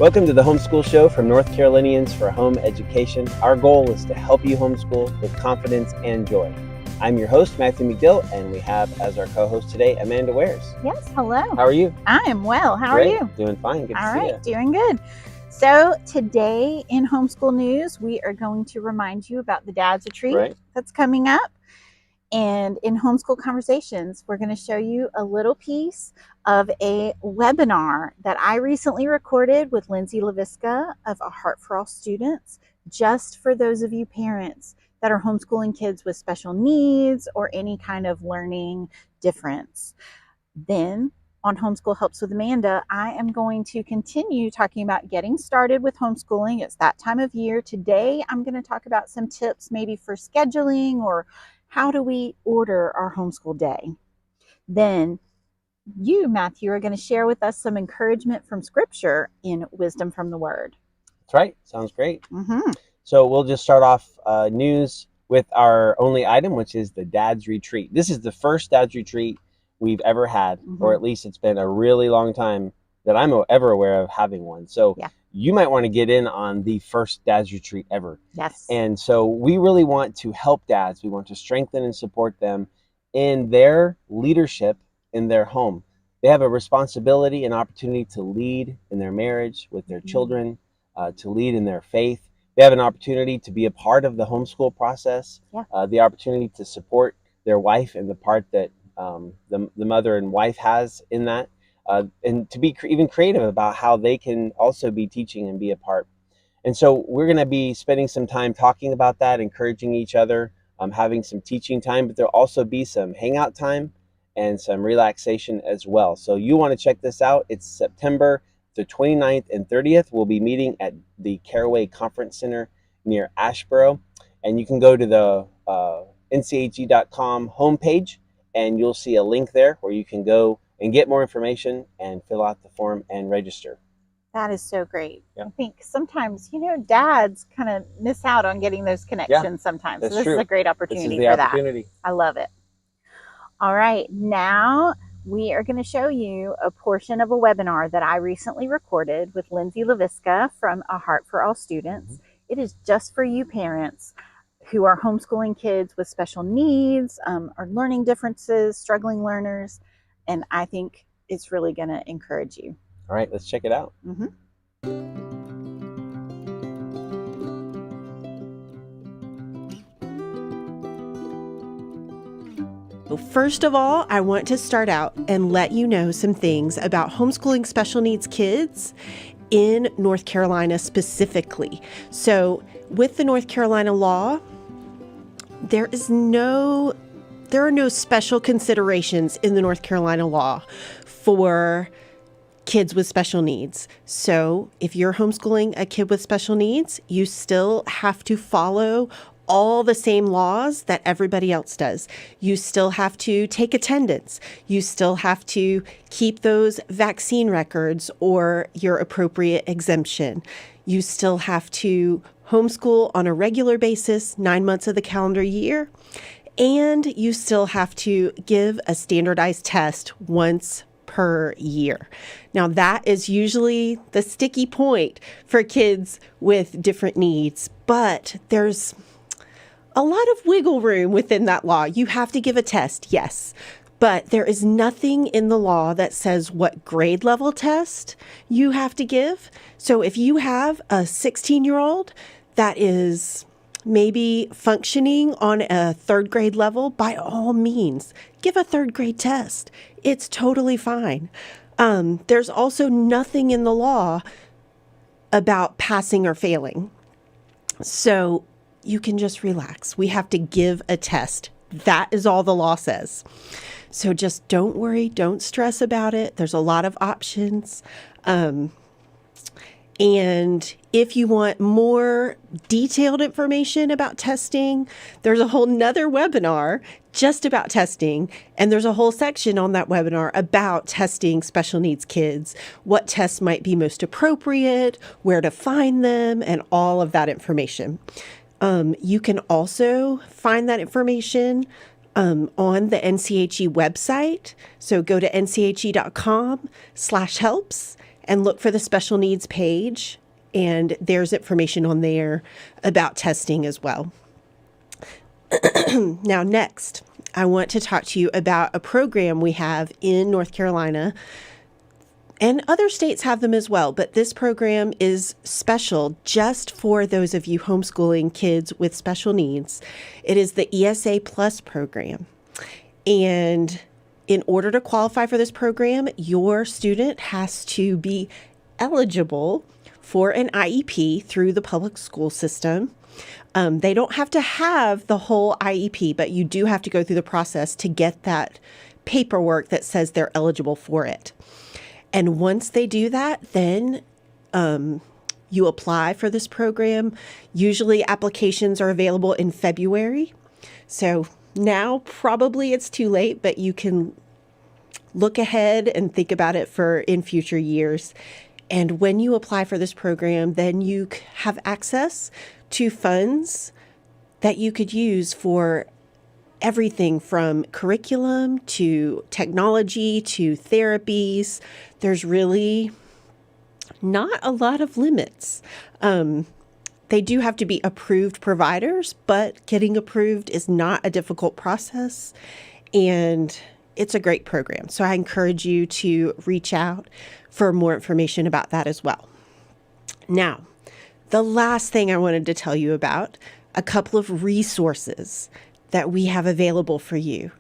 Welcome to the Homeschool Show from North Carolinians for Home Education. Our goal is to help you homeschool with confidence and joy. I'm your host, Matthew McDill, and we have as our co-host today, Amanda Wares. Yes, hello. How are you? I am well. How Great. are you? Doing fine. Good to see you. All right, doing good. So today in Homeschool News, we are going to remind you about the Dad's Retreat that's coming up. And in Homeschool Conversations, we're going to show you a little piece of a webinar that I recently recorded with Lindsay LaVisca of A Heart for All Students, just for those of you parents that are homeschooling kids with special needs or any kind of learning difference. Then on Homeschool Helps with Amanda, I am going to continue talking about getting started with homeschooling. It's that time of year. Today, I'm going to talk about some tips maybe for scheduling or how do we order our homeschool day. Then you, Matthew, are going to share with us some encouragement from Scripture in Wisdom from the Word. That's right. Sounds great. Mm-hmm. So we'll just start off news with our only item, which is the Dad's Retreat. This is the first Dad's Retreat we've ever had, or at least it's been a really long time that I'm ever aware of having one. So you might want to get in on the first Dad's Retreat ever. Yes. And so we really want to help dads. We want to strengthen and support them in their leadership in their home. They have a responsibility and opportunity to lead in their marriage with their children, to lead in their faith. They have an opportunity to be a part of the homeschool process, the opportunity to support their wife and the part that the mother and wife has in that, and to be even creative about how they can also be teaching and be a part. And so we're going to be spending some time talking about that, encouraging each other, having some teaching time, but there'll also be some hangout time and some relaxation as well. So you want to check this out. It's September the 29th and 30th. We'll be meeting at the Caraway Conference Center near Asheboro. And you can go to the nche.com homepage, and you'll see a link there where you can go and get more information and fill out the form and register. That is so great. Yeah. I think sometimes, dads kind of miss out on getting those connections sometimes. So this is a great opportunity for that. I love it. All right. Now we are going to show you a portion of a webinar that I recently recorded with Lindsay LaVisca from A Heart for All Students. It is just for you parents who are homeschooling kids with special needs, or learning differences, struggling learners. And I think it's really going to encourage you. All right, let's check it out. First of all, I want to start out and let you know some things about homeschooling special needs kids in North Carolina specifically. So with the North Carolina law, there are no special considerations in the North Carolina law for kids with special needs. So if you're homeschooling a kid with special needs, you still have to follow all the same laws that everybody else does. You still have to take attendance. You still have to keep those vaccine records or your appropriate exemption. You still have to homeschool on a regular basis, 9 months of the calendar year. And you still have to give a standardized test once per year. Now, that is usually the sticky point for kids with different needs, but there's a lot of wiggle room within that law. You have to give a test, yes, but there is nothing in the law that says what grade level test you have to give. So if you have a 16-year-old that is maybe functioning on a third grade level, by all means, give a third grade test. It's totally fine. There's also nothing in the law about passing or failing. So you can just relax. We have to give a test. That is all the law says. So just don't worry. Don't stress about it. There's a lot of options. And if you want more detailed information about testing, there's a whole nother webinar just about testing. And there's a whole section on that webinar about testing special needs kids, what tests might be most appropriate, where to find them, and all of that information. You can also find that information on the NCHE website. So go to nche.com/helps and look for the special needs page. And there's information on there about testing as well. Now, next, I want to talk to you about a program we have in North Carolina, and other states have them as well, but this program is special just for those of you homeschooling kids with special needs. It is the ESA Plus program. And in order to qualify for this program, your student has to be eligible for an IEP through the public school system. They don't have to have the whole IEP, but you do have to go through the process to get that paperwork that says they're eligible for it. And once they do that, then you apply for this program. Usually applications are available in February. So now probably it's too late, but you can look ahead and think about it for in future years. And when you apply for this program, then you have access to funds that you could use for everything from curriculum to technology to therapies. There's really not a lot of limits. They do have to be approved providers, but getting approved is not a difficult process, and it's a great program. So I encourage you to reach out for more information about that as well. Now, the last thing I wanted to tell you about, a couple of resources that we have available for you.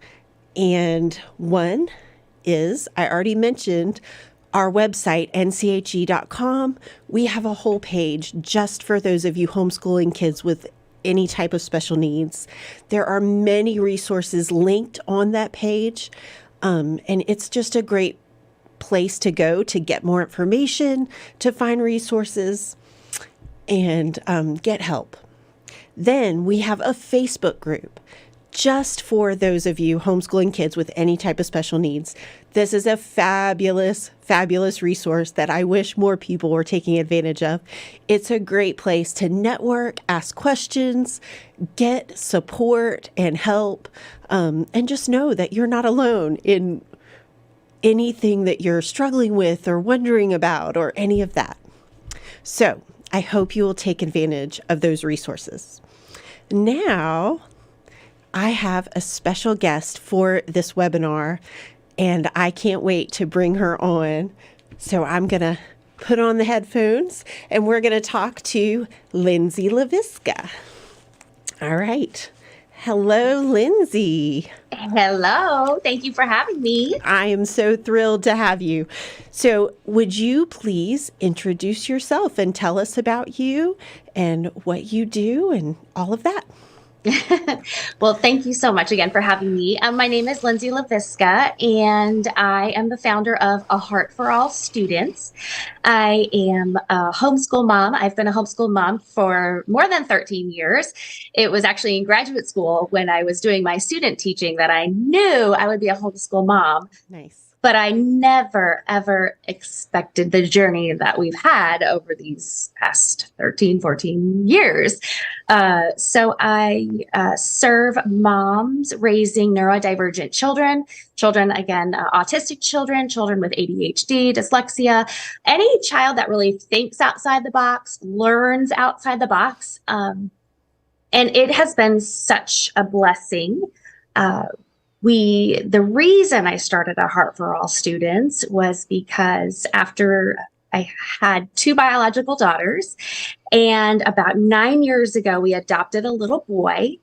And one is, I already mentioned, our website, nche.com. We have a whole page just for those of you homeschooling kids with any type of special needs. There are many resources linked on that page, and it's just a great place to go to get more information, to find resources, and get help. Then we have a Facebook group just for those of you homeschooling kids with any type of special needs. This is a fabulous, fabulous resource that I wish more people were taking advantage of. It's a great place to network, ask questions, get support and help, and just know that you're not alone in anything that you're struggling with or wondering about or any of that. So I hope you will take advantage of those resources. Now, I have a special guest for this webinar, and I can't wait to bring her on. So I'm going to put on the headphones, and we're going to talk to Lindsay LaVisca. All right. Hello, Lindsay. Hello. Thank you for having me. I am so thrilled to have you. So would you please introduce yourself and tell us about you and what you do and all of that? Well, thank you so much again for having me. My name is Lindsay LaVisca, and I am the founder of A Heart for All Students. I am a homeschool mom. I've been a homeschool mom for more than 13 years. It was actually in graduate school when I was doing my student teaching that I knew I would be a homeschool mom. Nice. But I never, ever expected the journey that we've had over these past 13, 14 years. So I serve moms raising neurodivergent children, again, autistic children with ADHD, dyslexia, any child that really thinks outside the box, learns outside the box. And it has been such a blessing. The reason I started A Heart for All Students was because after I had two biological daughters, and about 9 years ago, we adopted a little boy.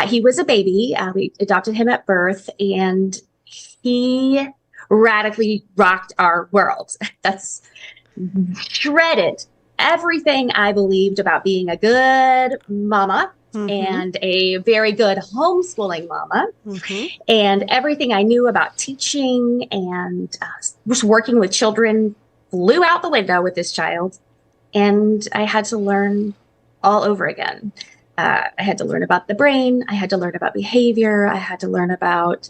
He was a baby. We adopted him at birth, and he radically rocked our world. That's shredded everything I believed about being a good mama. Mm-hmm. And a very good homeschooling mama. Mm-hmm. And everything I knew about teaching and just working with children flew out the window with this child. And I had to learn all over again. I had to learn about the brain. I had to learn about behavior. I had to learn about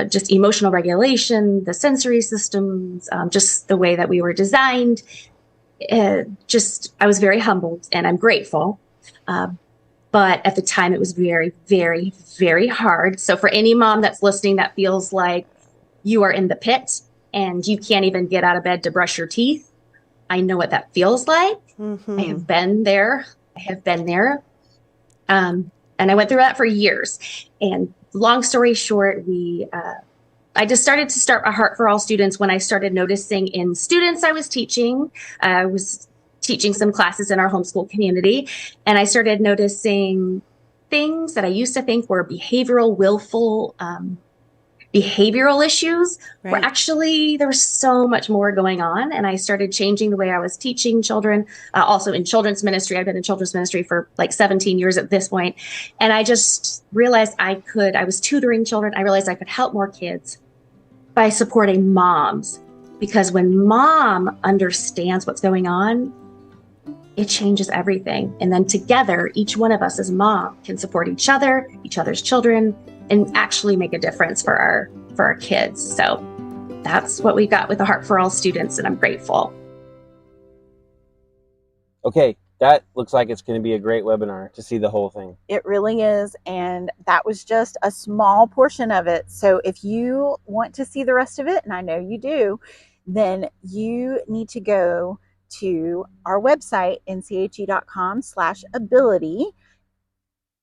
just emotional regulation, the sensory systems, just the way that we were designed. I was very humbled, and I'm grateful. But at the time, it was very, very, very hard. So for any mom that's listening that feels like you are in the pit and you can't even get out of bed to brush your teeth, I know what that feels like. Mm-hmm. I have been there. And I went through that for years. And long story short, I just started to start a Heart for All students when I started noticing in students I was teaching. I was teaching some classes in our homeschool community, and I started noticing things that I used to think were behavioral, willful behavioral issues were Right. actually, there was so much more going on. And I started changing the way I was teaching children, also in children's ministry. I've been in children's ministry for like 17 years at this point. And I just realized I was tutoring children. I realized I could help more kids by supporting moms, because when mom understands what's going on, it changes everything. And then together, each one of us as mom can support each other, each other's children, and actually make a difference for our kids. So that's what we got with the Heart for All students, and I'm grateful. Okay, that looks like it's going to be a great webinar to see the whole thing. It really is, and that was just a small portion of it. So if you want to see the rest of it, and I know you do, then you need to go to our website, nche.com/ability.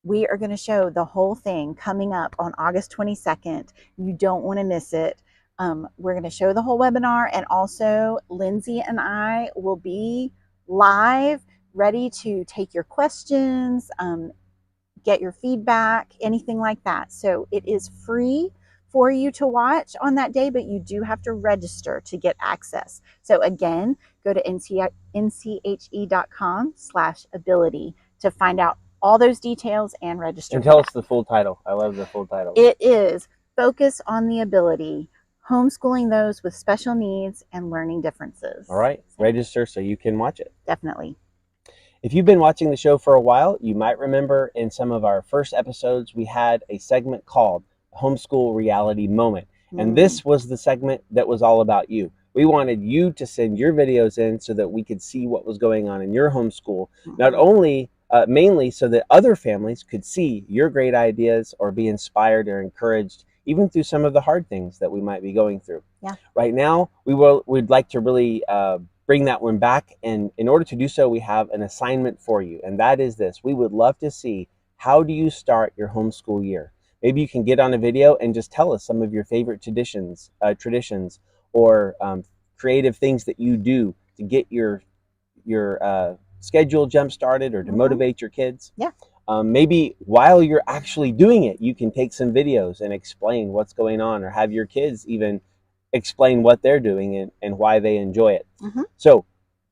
We are going to show the whole thing coming up on August 22nd. You don't want to miss it. We're going to show the whole webinar, and also Lindsay and I will be live, ready to take your questions, get your feedback, anything like that. So it is free for you to watch on that day, but you do have to register to get access. So again, go to nche.com/ability to find out all those details and register. And tell us the full title. I love the full title. It is Focus on the Ability, Homeschooling Those with Special Needs and Learning Differences. All right, register so you can watch it. Definitely. If you've been watching the show for a while, you might remember in some of our first episodes, we had a segment called Homeschool Reality Moment. And this was the segment that was all about you. We wanted you to send your videos in so that we could see what was going on in your homeschool, not only mainly so that other families could see your great ideas or be inspired or encouraged, even through some of the hard things that we might be going through. Yeah. Right now, we'd like to really bring that one back. And in order to do so, we have an assignment for you. And that is this. We would love to see, how do you start your homeschool year? Maybe you can get on a video and just tell us some of your favorite traditions or creative things that you do to get your schedule jump started or to motivate your kids. Yeah. Maybe while you're actually doing it, you can take some videos and explain what's going on, or have your kids even explain what they're doing and why they enjoy it. So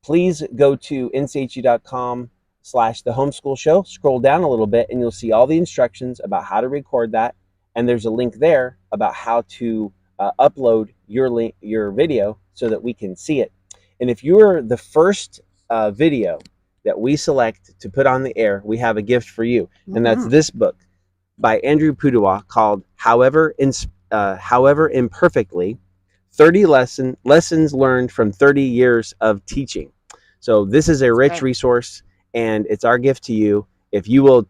please go to nche.com/the homeschool show, scroll down a little bit, and you'll see all the instructions about how to record that. And there's a link there about how to upload your video so that we can see it. And if you're the first video that we select to put on the air, we have a gift for you. And that's this book by Andrew Pudewa called However Imperfectly, 30 Lessons Learned from 30 Years of Teaching. So this is a rich resource, and it's our gift to you. If you will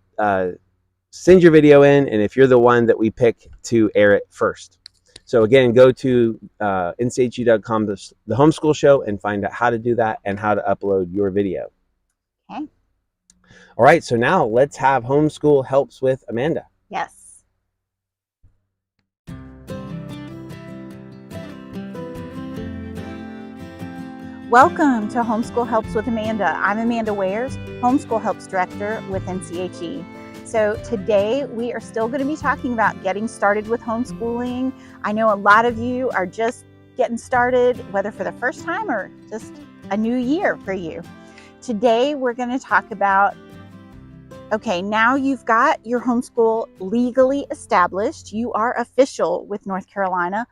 send your video in, and if you're the one that we pick to air it first. So again, go to nche.com, the homeschool show, and find out how to do that and how to upload your video. Okay. All right, so now let's have Homeschool Helps with Amanda. Yes. Welcome to Homeschool Helps with Amanda. I'm Amanda Wares, Homeschool Helps Director with NCHE. So today we are still going to be talking about getting started with homeschooling. I know a lot of you are just getting started, whether for the first time or just a new year for you. Today we're going to talk about, okay, now you've got your homeschool legally established. You are official with North Carolina.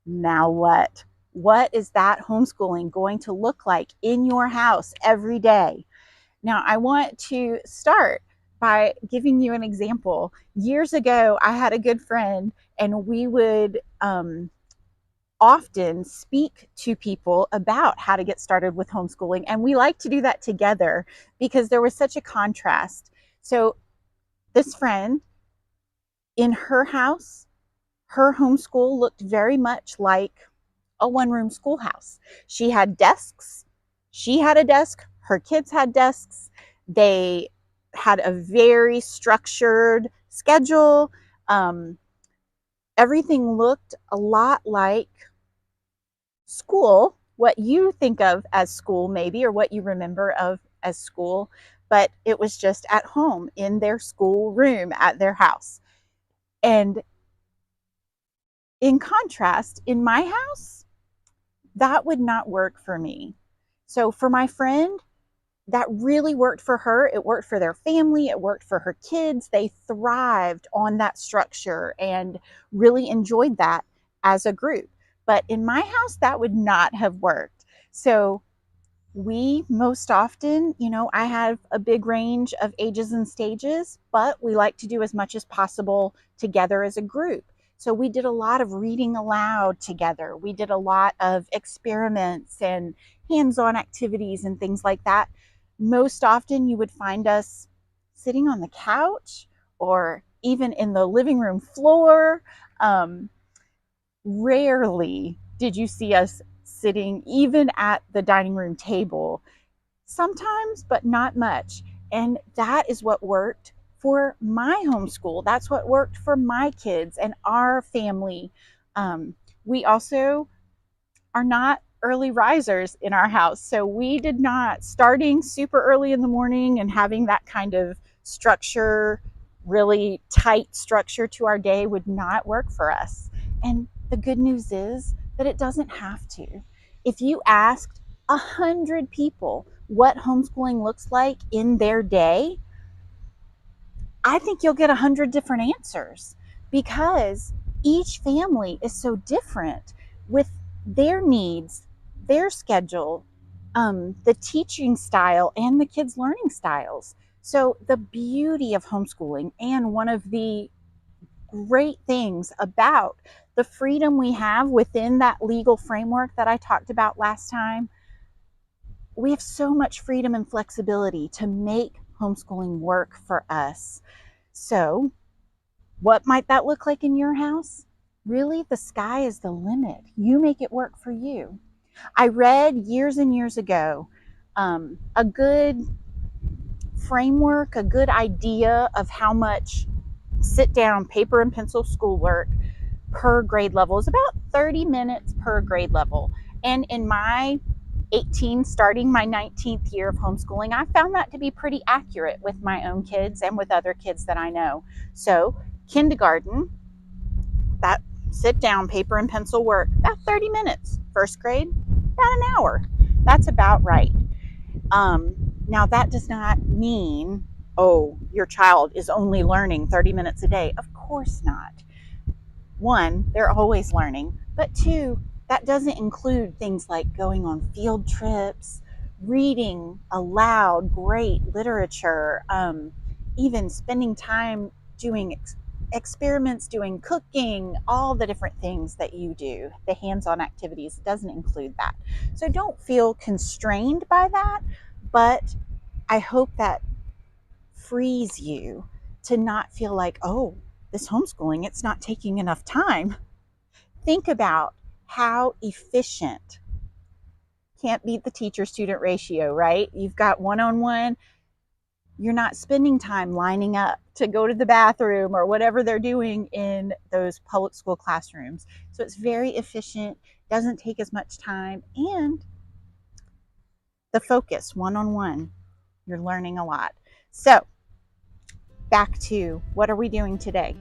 Now what? What is that homeschooling going to look like in your house every day? Now I want to start by giving you an example. Years ago, I had a good friend, and we would often speak to people about how to get started with homeschooling. And we like to do that together because there was such a contrast. So this friend, in her house, her homeschool looked very much like a one-room schoolhouse. She had desks. She had a desk, her kids had desks. They had a very structured schedule. Everything looked a lot like school, what you think of as school, maybe, or what you remember of as school, but it was just at home in their school room at their house. And in contrast, in my house, that would not work for me. So for my friend, that really worked for her. It worked for their family. It worked for her kids. They thrived on that structure and really enjoyed that as a group. But in my house, that would not have worked. So we most often, I have a big range of ages and stages, but we like to do as much as possible together as a group. So we did a lot of reading aloud together. We did a lot of experiments and hands-on activities and things like that. Most often you would find us sitting on the couch or even in the living room floor. Rarely did you see us sitting even at the dining room table. Sometimes, but not much. And that is what worked for my homeschool. That's what worked for my kids and our family. We also are not early risers in our house. So we did not, starting super early in the morning and having that kind of structure, really tight structure to our day would not work for us. And the good news is that it doesn't have to. If you asked 100 people what homeschooling looks like in their day, I think you'll get 100 different answers because each family is so different with their needs, their schedule, the teaching style, and the kids' learning styles. So, the beauty of homeschooling, and one of the great things about the freedom we have within that legal framework that I talked about last time, we have so much freedom and flexibility to make homeschooling work for us. So, what might that look like in your house? Really, the sky is the limit. You make it work for you. I read years and years ago a good framework, a good idea of how much sit down paper and pencil schoolwork per grade level is about 30 minutes per grade level. And in my 18, starting my 19th year of homeschooling, I found that to be pretty accurate with my own kids and with other kids that I know. So, kindergarten, that sit down paper and pencil work, about 30 minutes. First grade, about an hour. That's about right. Now, that does not mean, oh, your child is only learning 30 minutes a day. Of course not. One, they're always learning. But two, that doesn't include things like going on field trips, reading aloud great literature, even spending time doing experiments, doing cooking, all the different things that you do, the hands-on activities. It doesn't include that. So don't feel constrained by that, but I hope that frees you to not feel like, oh, this homeschooling, it's not taking enough time. Think about how efficient. Can't beat the teacher-student ratio, right? You've got one-on-one. You're not spending time lining up to go to the bathroom or whatever they're doing in those public school classrooms. So it's very efficient, doesn't take as much time, and the focus, one-on-one, you're learning a lot. So back to what are we doing today?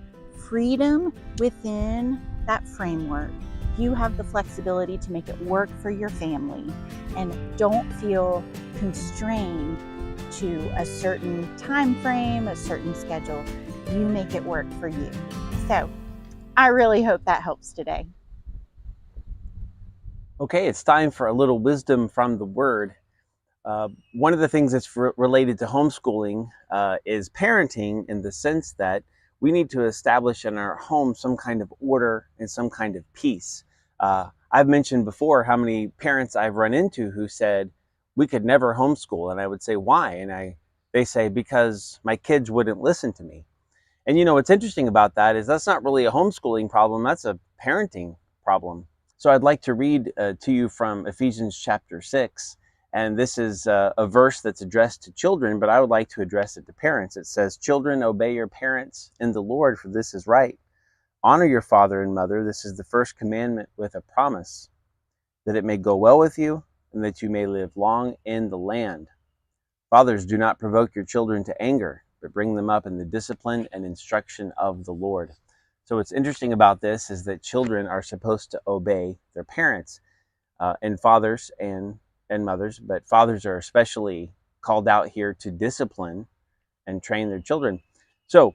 Freedom within that framework. You have the flexibility to make it work for your family, and don't feel constrained to a certain time frame, a certain schedule. You make it work for you. So I really hope that helps today. Okay, it's time for a little wisdom from the Word. One of the things that's related to homeschooling is parenting, in the sense that we need to establish in our home some kind of order and some kind of peace. I've mentioned before how many parents I've run into who said, we could never homeschool. And I would say, why? And they say, because my kids wouldn't listen to me. And what's interesting about that is that's not really a homeschooling problem. That's a parenting problem. So I'd like to read to you from Ephesians chapter 6. And this is a verse that's addressed to children, but I would like to address it to parents. It says, "Children, obey your parents in the Lord, for this is right. Honor your father and mother. This is the first commandment with a promise, that it may go well with you and that you may live long in the land. Fathers, do not provoke your children to anger, but bring them up in the discipline and instruction of the Lord." So what's interesting about this is that children are supposed to obey their parents, and fathers and mothers, but fathers are especially called out here to discipline and train their children. So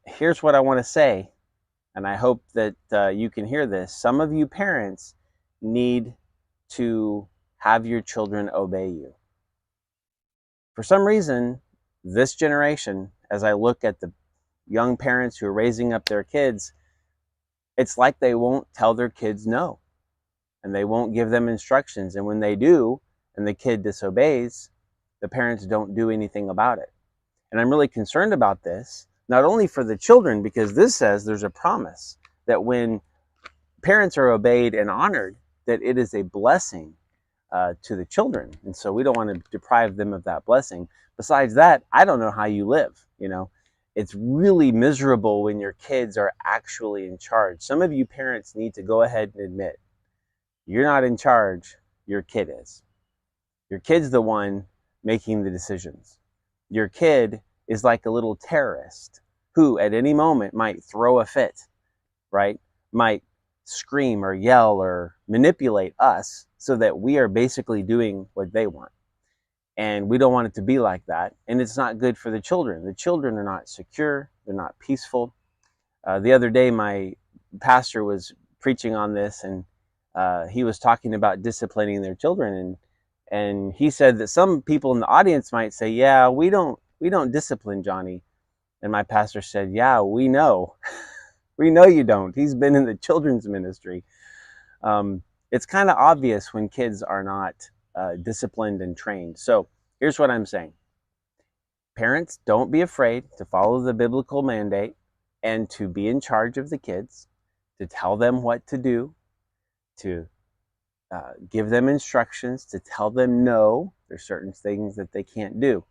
here's what I want to say, and I hope that you can hear this. Some of you parents need to have your children obey you. For some reason, this generation, as I look at the young parents who are raising up their kids, it's like they won't tell their kids no, and they won't give them instructions. And when they do, and the kid disobeys, the parents don't do anything about it. And I'm really concerned about this, not only for the children, because this says there's a promise that when parents are obeyed and honored, that it is a blessing to the children. And so we don't want to deprive them of that blessing. Besides that, I don't know how you live. It's really miserable when your kids are actually in charge. Some of you parents need to go ahead and admit, you're not in charge, your kid is. Your kid's the one making the decisions. Your kid is like a little terrorist who at any moment might throw a fit, right? Might scream or yell or manipulate us so that we are basically doing what they want. And we don't want it to be like that. And it's not good for the children. The children are not secure. They're not peaceful. The other day, my pastor was preaching on this, and he was talking about disciplining their children. And he said that some people in the audience might say, "Yeah, we don't discipline Johnny." And my pastor said, "Yeah, we know. We know you don't. He's been in the children's ministry." It's kind of obvious when kids are not disciplined and trained. So here's what I'm saying. Parents, don't be afraid to follow the biblical mandate and to be in charge of the kids, to tell them what to do, to give them instructions, to tell them no. There's certain things that they can't do.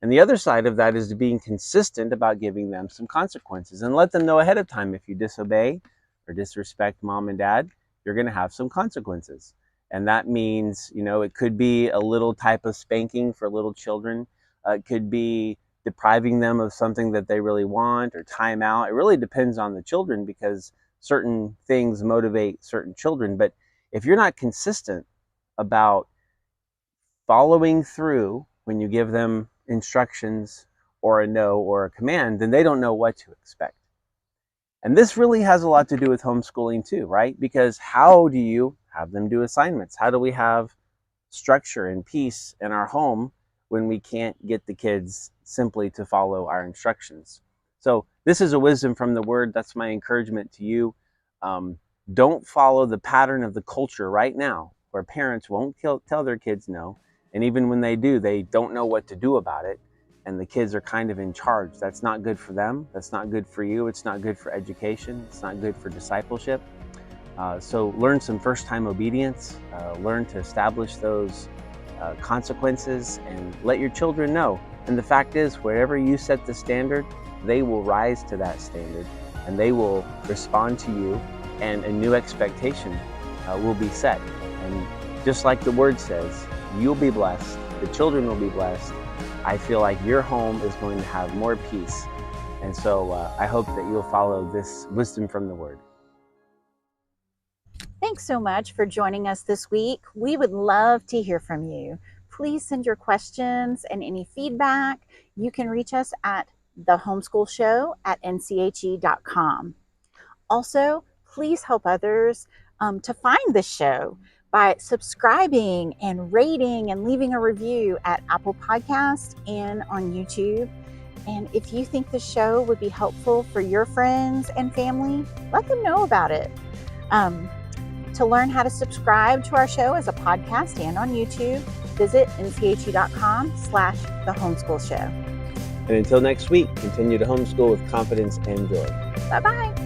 And the other side of that is being consistent about giving them some consequences, and let them know ahead of time, if you disobey or disrespect mom and dad, you're going to have some consequences. And that means, it could be a little type of spanking for little children. It could be depriving them of something that they really want, or time out. It really depends on the children, because certain things motivate certain children. But if you're not consistent about following through when you give them instructions or a no or a command, then they don't know what to expect. And this really has a lot to do with homeschooling too, right? Because how do you have them do assignments? How do we have structure and peace in our home when we can't get the kids simply to follow our instructions? So this is a wisdom from the Word. That's my encouragement to you. Don't follow the pattern of the culture right now, where parents won't tell their kids no. And even when they do, they don't know what to do about it. And the kids are kind of in charge. That's not good for them. That's not good for you. It's not good for education. It's not good for discipleship. So learn some first-time obedience. Learn to establish those consequences, and let your children know. And the fact is, wherever you set the standard, they will rise to that standard, and they will respond to you, and a new expectation will be set. And just like the Word says, you'll be blessed. The children will be blessed. I feel like your home is going to have more peace. And so I hope that you'll follow this wisdom from the Word. Thanks so much for joining us this week. We would love to hear from you. Please send your questions and any feedback. You can reach us at thehomeschoolshow@nche.com. Also, please help others to find the show by subscribing and rating and leaving a review at Apple Podcasts and on YouTube. And if you think the show would be helpful for your friends and family, let them know about it. To learn how to subscribe to our show as a podcast and on YouTube, visit nche.com/thehomeschoolshow. And until next week, continue to homeschool with confidence and joy. Bye-bye.